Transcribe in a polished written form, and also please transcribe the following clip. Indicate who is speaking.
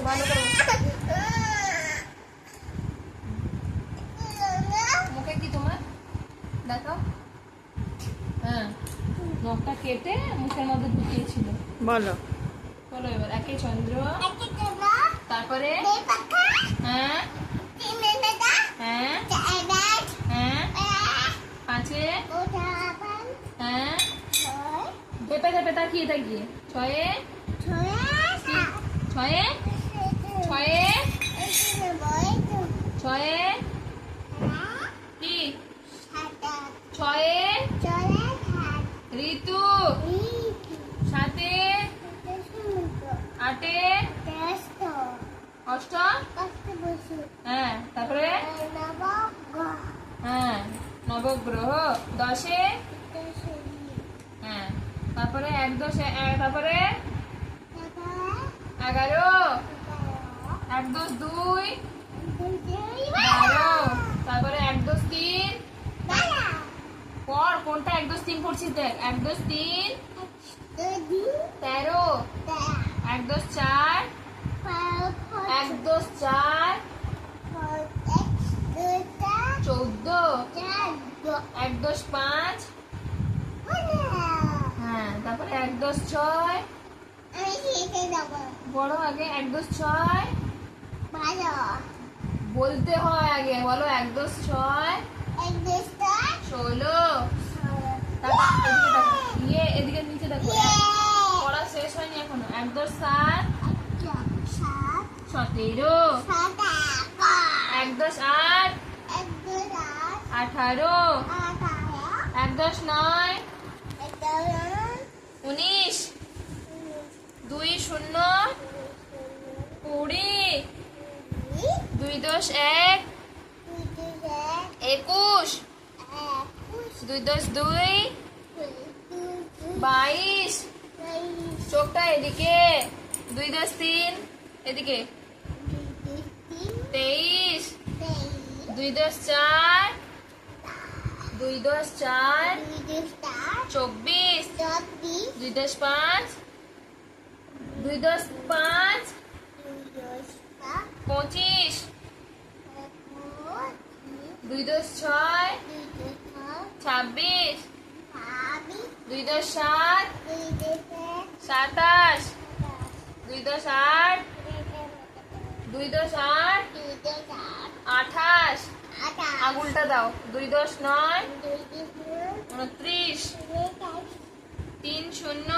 Speaker 1: বসো, ভালো করে বসো। মুখে কি তোমার দেখাও। হ্যাঁ, নখটা কেটে মুখের মধ্যে ঢুকিয়েছিল।
Speaker 2: বলো
Speaker 1: বলো এবার। একে চন্দ্র, তারপরে হ্যাঁ হ্যাঁ হ্যাঁ, পাঁচে হ্যাঁ, ধেপে ধেপে তাকিয়ে তাকিয়ে, ছয়ে ছয়ে ছয়ে ছয়ে কি, ছয়ে ঋতু, সাতে আটে অষ্ট, হ্যাঁ তারপরে হ্যাঁ নবগ্রহ, দশে হ্যাঁ, তারপরে এক দশে তারপরে 11, এক দশ দুই 12, তারপরে এক দশ তিন, পর কোনটা এক দশ তিন পড়ছিস দেখ। এক দশ তিন 13, এক দশ চার, এক দশ চার 14, এক দশ পাঁচ, হ্যাঁ তারপরে এক দশ ছয়, বড় আগে এক দশ ছয় বলতে হয় আগে, বলো এক দশ ছয় 16, এদিকে নিচে দেখো, পড়া শেষ হয়নি এখনো। এক দশ সাত 17, এক দশ আট 18, এক দশ নয় 19, দুই শূন্য 20, দুই দশ এক 21, দুই দশ দুই 22, চোখটা এদিকে, দুই দশ তিন এদিকে 23, দুই দশ চার 24, দুই দশ পাঁচ 25, দুই দশ ছয় 26, দুই দশ সাত 27, দুই দশ আট 28, আঙুলটা দাও। দুই দশ নয় 29, 3 শূন্য